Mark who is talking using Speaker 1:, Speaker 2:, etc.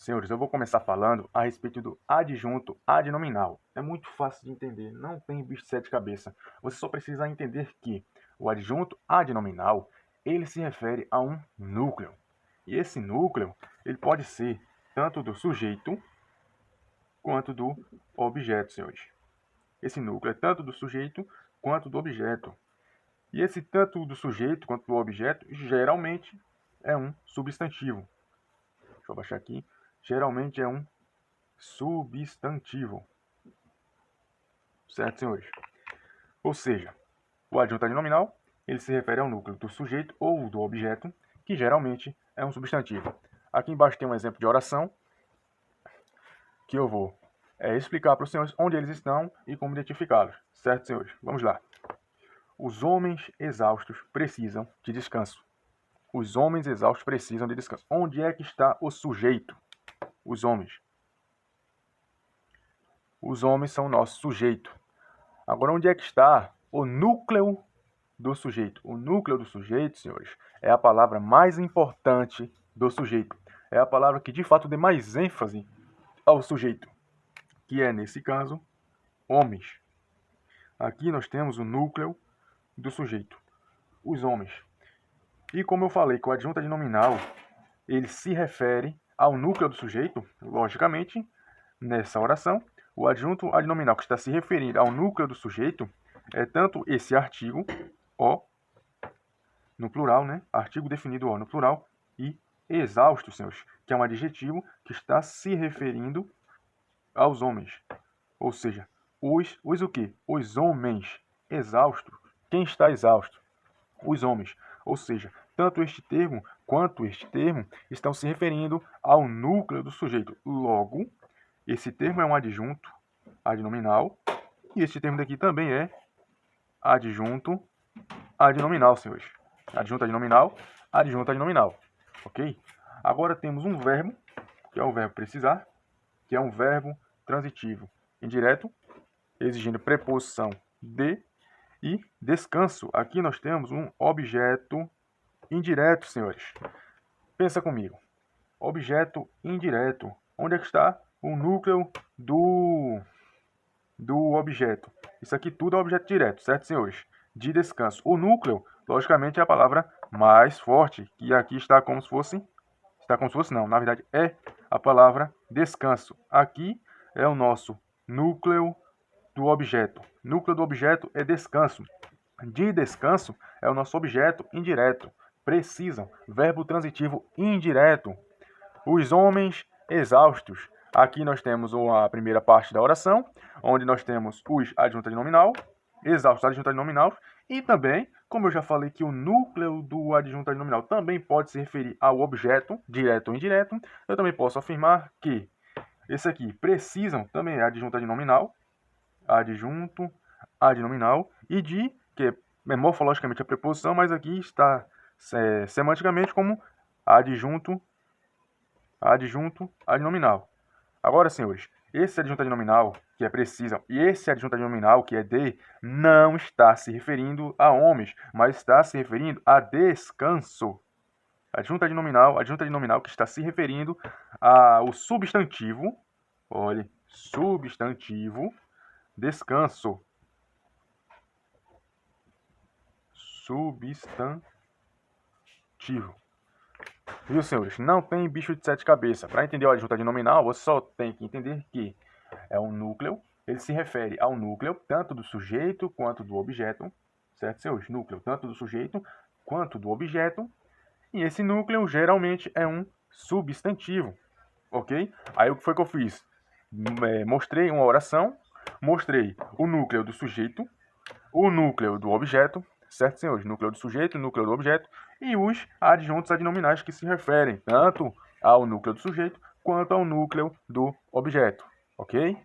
Speaker 1: Senhores, eu vou começar falando a respeito do adjunto adnominal. É muito fácil de entender, não tem bicho de sete cabeças. Você só precisa entender que o adjunto adnominal, ele se refere a um núcleo. E esse núcleo, ele pode ser tanto do sujeito quanto do objeto, senhores. Esse núcleo é tanto do sujeito quanto do objeto. E esse tanto do sujeito quanto do objeto, geralmente, é um substantivo. Deixa eu abaixar aqui. Geralmente é um substantivo. Certo, senhores? Ou seja, o adjunto adnominal, ele se refere ao núcleo do sujeito ou do objeto, que geralmente é um substantivo. Aqui embaixo tem um exemplo de oração, que eu vou explicar para os senhores onde eles estão e como identificá-los. Certo, senhores? Vamos lá. Os homens exaustos precisam de descanso. Os homens exaustos precisam de descanso. Onde é que está o sujeito? Os homens. Os homens são o nosso sujeito. Agora, onde é que está o núcleo do sujeito? O núcleo do sujeito, senhores, é a palavra mais importante do sujeito. É a palavra que, de fato, dê mais ênfase ao sujeito, que é, nesse caso, homens. Aqui nós temos o núcleo do sujeito, os homens. E como eu falei que o adjunto adnominal, ele se refere ao núcleo do sujeito, logicamente, nessa oração, o adjunto adnominal que está se referindo ao núcleo do sujeito é tanto esse artigo, o, no plural, né? Artigo definido o no plural, e exausto, senhores, que é um adjetivo que está se referindo aos homens. Ou seja, os o quê? Os homens exaustos. Quem está exausto? Os homens. Ou seja, tanto este termo quanto este termo estão se referindo ao núcleo do sujeito. Logo, esse termo é um adjunto adnominal e este termo daqui também é adjunto adnominal, senhores. Adjunto adnominal, ok? Agora temos um verbo, que é o verbo precisar, que é um verbo transitivo indireto, exigindo preposição de e descanso. Aqui nós temos um objeto indireto, senhores. Pensa comigo. Objeto indireto. Onde é que está o núcleo do objeto? Isso aqui tudo é objeto direto, certo, senhores? De descanso. O núcleo, logicamente, é a palavra mais forte, que aqui está como se fosse... Está como se fosse, não. Na verdade, é a palavra descanso. Aqui é o nosso núcleo do objeto. Núcleo do objeto é descanso. De descanso é o nosso objeto indireto. Precisam. Verbo transitivo indireto. Os homens exaustos. Aqui nós temos a primeira parte da oração, onde nós temos os adjunto adnominal, exaustos adjunto adnominal, e também, como eu já falei que o núcleo do adjunto adnominal também pode se referir ao objeto, direto ou indireto, eu também posso afirmar que esse aqui precisam também é adjunto adnominal, e de, que é morfologicamente a preposição, mas aqui está semanticamente como adjunto adnominal. Agora, senhores, esse adjunto adnominal, que é precisam, e esse adjunto adnominal, que é de, não está se referindo a homens, mas está se referindo a descanso. Adjunto adnominal que está se referindo ao substantivo, olhe, substantivo, descanso. Substantivo. Viu, senhores? Não tem bicho de sete cabeças. Para entender o adjunto adnominal, você só tem que entender que é um núcleo. Ele se refere ao núcleo tanto do sujeito quanto do objeto. Certo, senhores? Núcleo tanto do sujeito quanto do objeto. E esse núcleo geralmente é um substantivo. Ok? Aí o que foi que eu fiz? Mostrei uma oração. Mostrei o núcleo do sujeito, o núcleo do objeto, certo, senhores? Núcleo do sujeito, núcleo do objeto e os adjuntos adnominais que se referem tanto ao núcleo do sujeito quanto ao núcleo do objeto, ok?